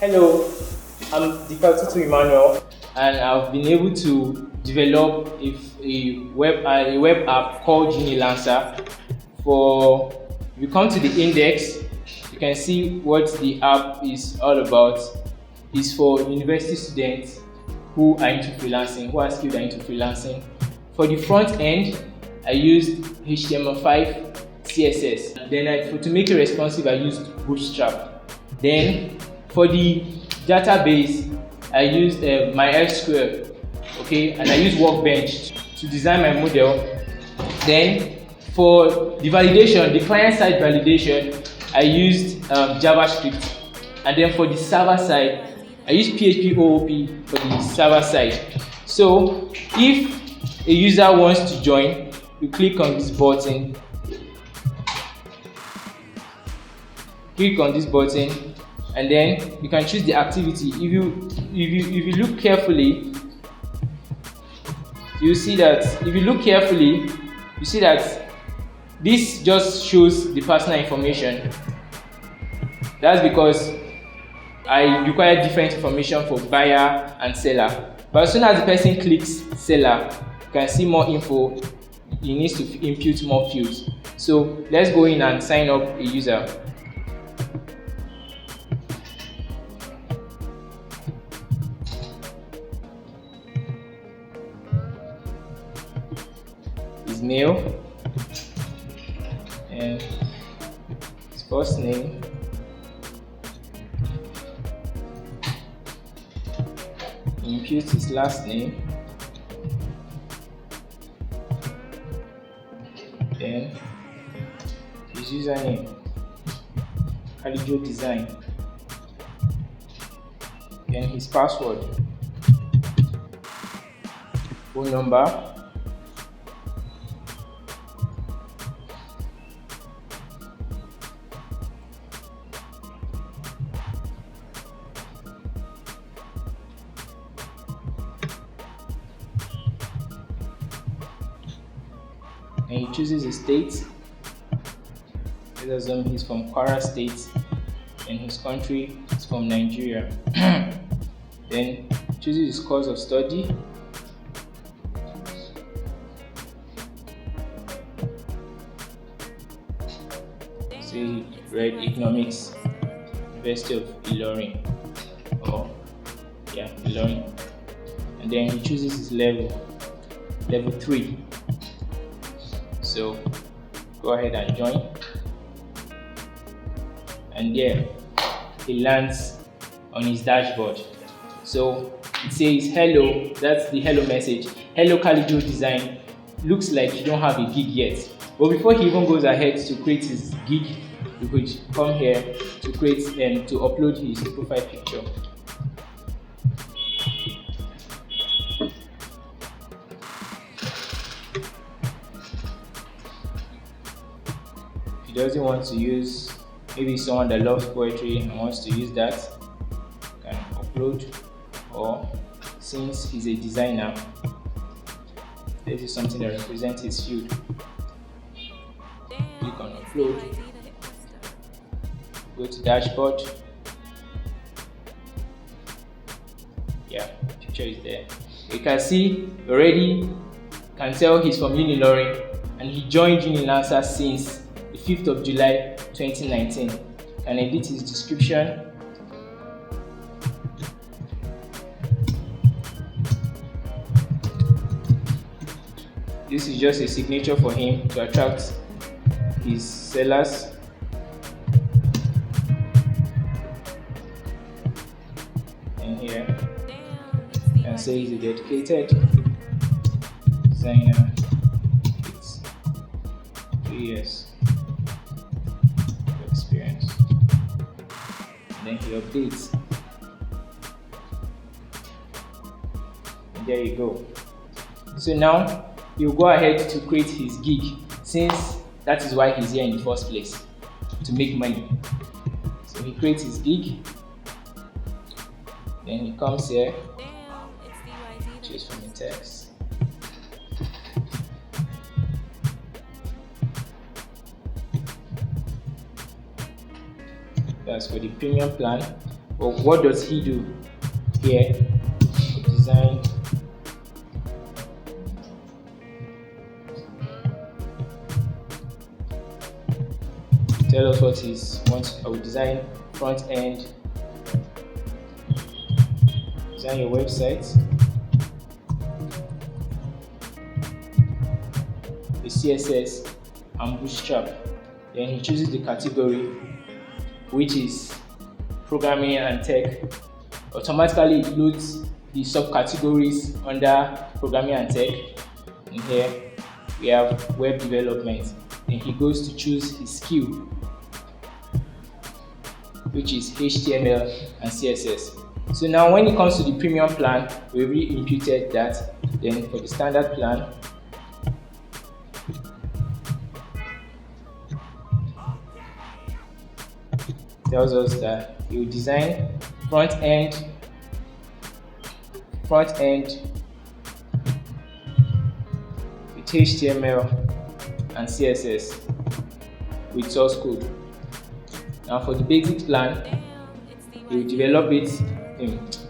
Hello, I'm Dika Emmanuel, and I've been able to develop a web app called Unilancer. For if you come to the index, you can see what the app is all about. It's for university students who are into freelancing, who are skilled are into freelancing. For the front end, I used HTML5, CSS. Then to make it responsive, I used Bootstrap. Then for the database, I used MySQL, okay, and I used Workbench to design my model. Then for the validation, the client-side validation, I used JavaScript, and then for the server side, I used PHP OOP for the server side. So if a user wants to join, you click on this button. And then you can choose the activity. If you look carefully, you see that this just shows the personal information. That's because I require different information for buyer and seller. But as soon as the person clicks seller, you can see more info. He needs to input more fields. So let's go in and sign up a user. His male and his first name, impute his last name, then his username, Calijo Design, then his password, phone number, and he chooses a state. Let's assume he's from Kwara State, and his country is from Nigeria. Then chooses his course of study. Say he read economics, University of Ilorin, Ilorin. And then he chooses his level 3. So go ahead and join, and there he lands on his dashboard. So it says hello. That's the hello message. Hello Calijo Design. Looks like you don't have a gig yet. But before he even goes ahead to create his gig, you could come here to create to upload his profile picture. If he doesn't want to use, maybe someone that loves poetry and wants to use that, can upload. Or since he's a designer, this is something that represents his field. Click on upload, go to dashboard. Picture is there. You can see already, can tell he's from Unilancer, and he joined Unilancer since the 5th of July 2019. Can edit his description. This is just a signature for him to attract his sellers. And here you can say he's a dedicated designer with 3 years of experience. And then he updates. And there you go. So now he'll go ahead to create his gig, since that is why he's here in the first place, to make money. So he creates his gig, then he comes here, choose from the text, that's for the premium plan. But what does he do here? Design tell us what is once I will design front end, design your website, the CSS and Bootstrap. Then he chooses the category, which is programming and tech. Automatically it loads the subcategories under programming and tech. And here we have web development. Then he goes to choose his skill, which is HTML and CSS. So now when it comes to the premium plan, we already imputed that. Then for the standard plan, tells us that you design front end with HTML and CSS with source code. Now for the basic plan, you develop it,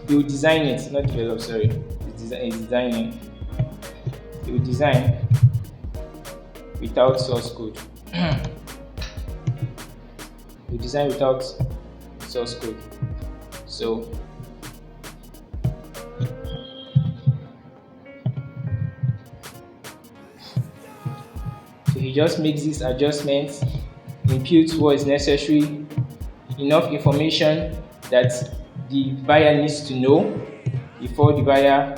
you design it, not develop, sorry, it's designing. You design without source code. You design without source code. So he just makes these adjustments, imputes what is necessary, enough information that the buyer needs to know before the buyer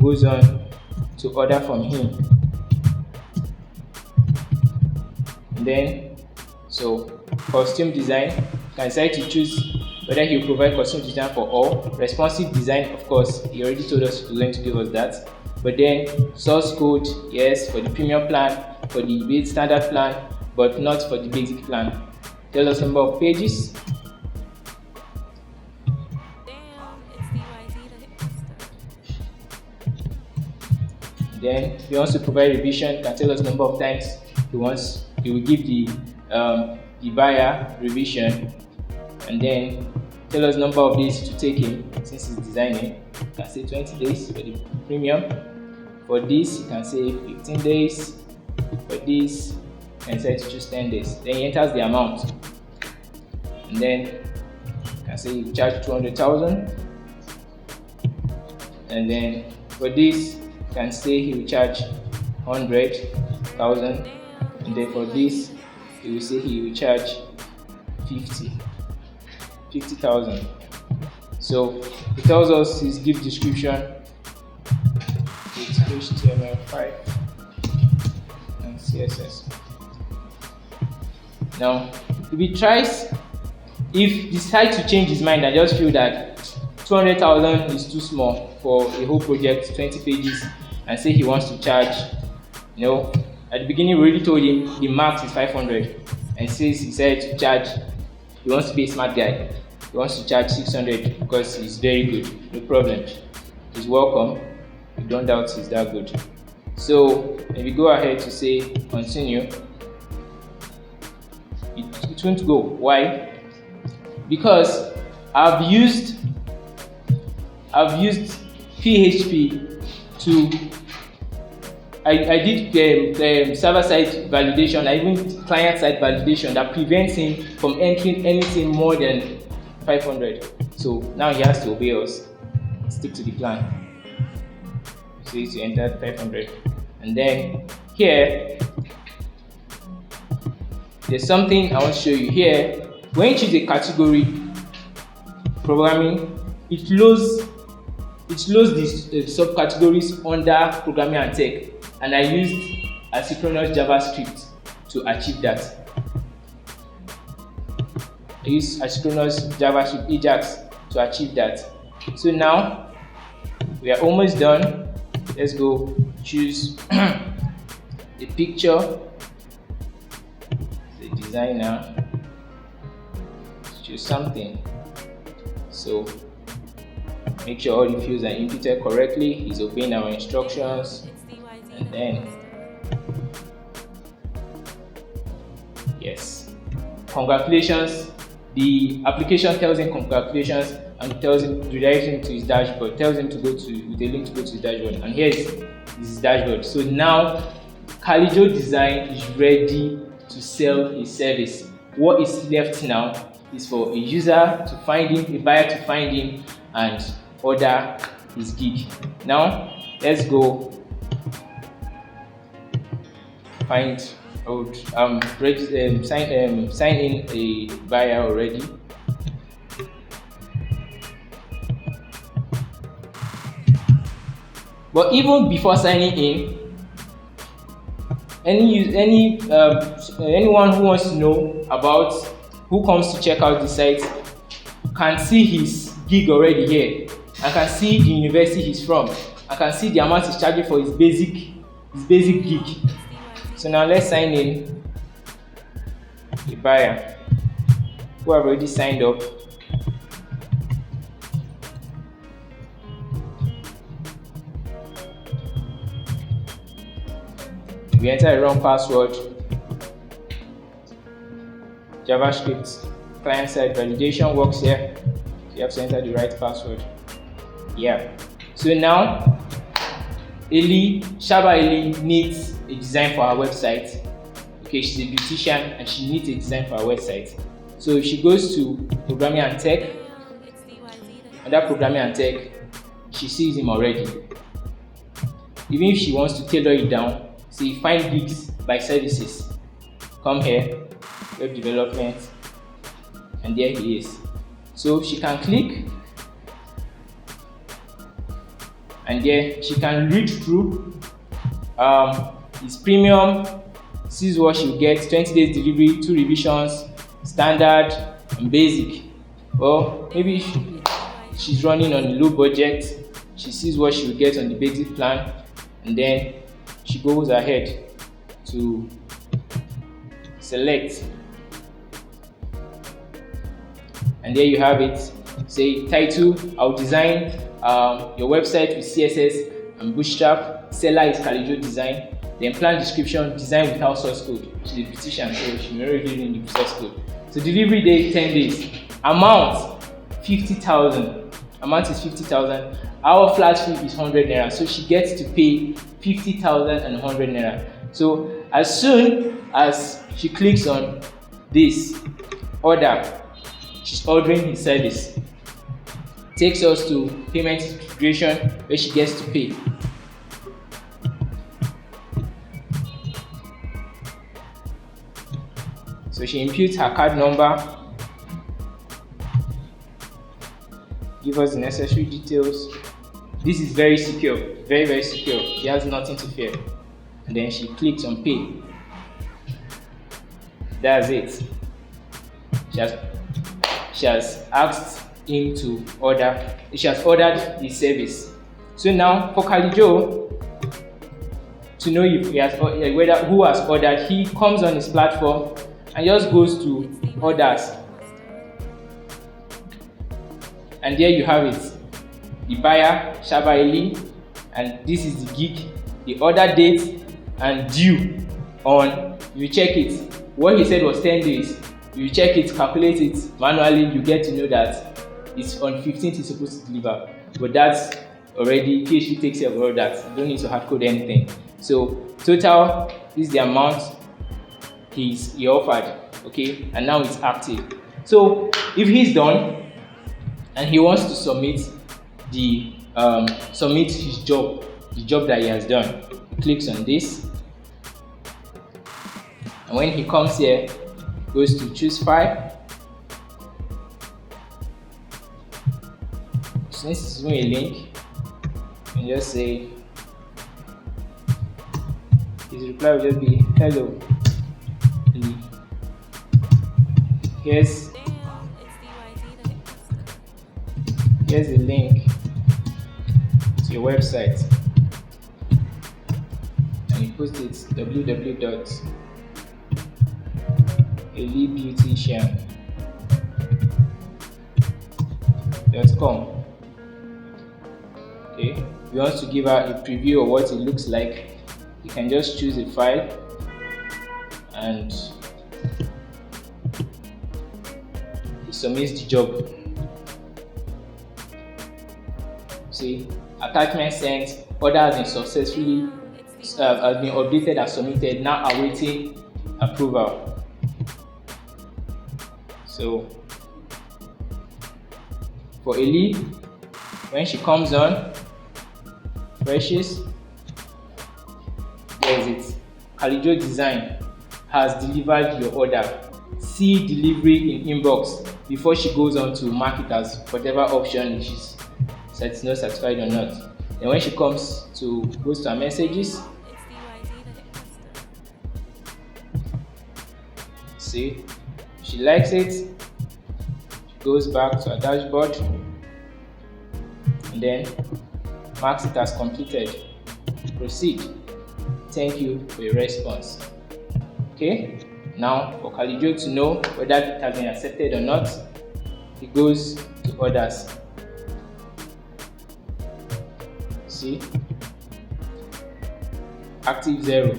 goes on to order from him. And then, so costume design, you can decide to choose whether he will provide costume design for all. Responsive design, of course, he already told us he was going to give us that. But then source code, yes, for the premium plan, for the base standard plan, but not for the basic plan. Tell us number of pages. Then if he wants to provide revision, he can tell us number of times he will give the buyer revision, and then tell us number of days to take him since he's designing. You can say 20 days for the premium. For this, you can say 15 days. For this, you can say to choose 10 days. Then he enters the amount, and then you can say you charge 200,000. And then for this, you can say he will charge 100,000. And then for this, he will say he will charge 50,000. So it tells us his gift description with HTML5 and CSS. Now, if he decides to change his mind and just feel that 200,000 is too small for a whole project, 20 pages, and say he wants to charge, at the beginning we already told him the max is 500, and since he said to charge, he wants to be a smart guy, he wants to charge 600 because he's very good. No problem, he's welcome. We don't doubt he's that good. So if we go ahead to say continue, it won't go. Why? Because I've used PHP to I did server-side validation, I even client-side validation that prevents him from entering anything more than 500. So now he has to obey us, stick to the plan. So he entered 500. And then here, there's something I want to show you here. When you choose a category, programming, it loads these subcategories under programming and tech. And I used asynchronous JavaScript to achieve that. I used asynchronous JavaScript Ajax to achieve that. So now we are almost done. Let's go choose the picture. The designer. Choose something. So make sure all the fields are inputted correctly. He's obeying our instructions. And then, yes, congratulations. The application tells him congratulations, and tells him, redirects him to his dashboard, tells him to go to with a link to go to his dashboard, and here is his dashboard. So now Calijo Design is ready to sell a service. What is left now is for a user to find him, a buyer to find him, and order his gig. Now let's go find out sign in a buyer already. But even before signing in, anyone who wants to know about, who comes to check out the site, can see his gig already here. I can see the university he's from. I can see the amount he's charging for his basic gig. So now let's sign in the buyer who have already signed up. We enter the wrong password. JavaScript client-side validation works here. You have to enter the right password. Yeah. So now Shaba Eli needs a design for her website. Okay, she's a beautician and she needs a design for her website. So she goes to programming and tech. Under programming and tech, she sees him already. Even if she wants to tailor it down, say find gigs by services. Come here, web development, and there he is. So she can click, and there she can read through his premium, sees what she'll get: 20 days delivery, 2 revisions, standard and basic. Or maybe she's running on a low budget, she sees what she'll get on the basic plan, and then she goes ahead to select, and there you have it. Say title, I'll design your website with CSS and Bootstrap. Seller is Calijo Design. Then plan description, design without source code. She's a beautician, so she may already read the source code. So delivery date 10 days. Amount 50,000. Amount is 50,000. Our flat fee is 100 naira, so she gets to pay 50,000 and 100 naira. So as soon as she clicks on this order, she's ordering his service. Takes us to payment integration where she gets to pay. So she imputes her card number, give us the necessary details. This is very secure, very, very secure. She has nothing to fear. And then she clicks on pay. That's it. She has asked him to order. She has ordered the service. So now for Calijo to know if he has who has ordered, he comes on his platform and just goes to orders. And there you have it. The buyer, Shaba Eli, and this is the gig, the order date and due on, you check it. What he said was 10 days. You check it, calculate it manually, you get to know that it's on 15th he's supposed to deliver. But that's already, PHP takes care of all that. You don't need to hard code anything. So total, this is the amount he offered, okay, and now it's active. So if he's done and he wants to submit his job, the job that he has done, he clicks on this, and when he comes here, goes to choose file. Since it's doing a link, you can just say his reply will just be hello. Here's the link to your website, and you post it www.elibeautician.com. Okay, if you want to give her a preview of what it looks like, you can just choose a file and it submits the job. See, attachment sent, order has been successfully has been updated and submitted, now awaiting approval. So for Eli, when she comes on, refreshes, there is it. Calijo Design has delivered your order. See delivery in inbox before she goes on to mark it as whatever option she's not satisfied or not. Then when she goes to her messages, see, she likes it, she goes back to her dashboard and then marks it as completed. Proceed. Thank you for your response. Okay, now for Calijo to know whether it has been accepted or not, he goes to orders. See, active 0,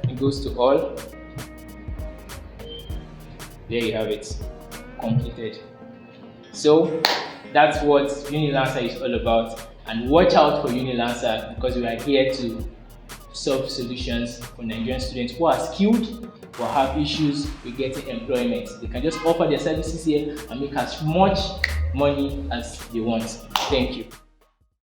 it goes to all. There you have it, completed. So that's what Unilancer is all about, and watch out for Unilancer because we are here to solve solutions for Nigerian students who are skilled but have issues with getting employment. They can just offer their services here and make as much money as they want. Thank you.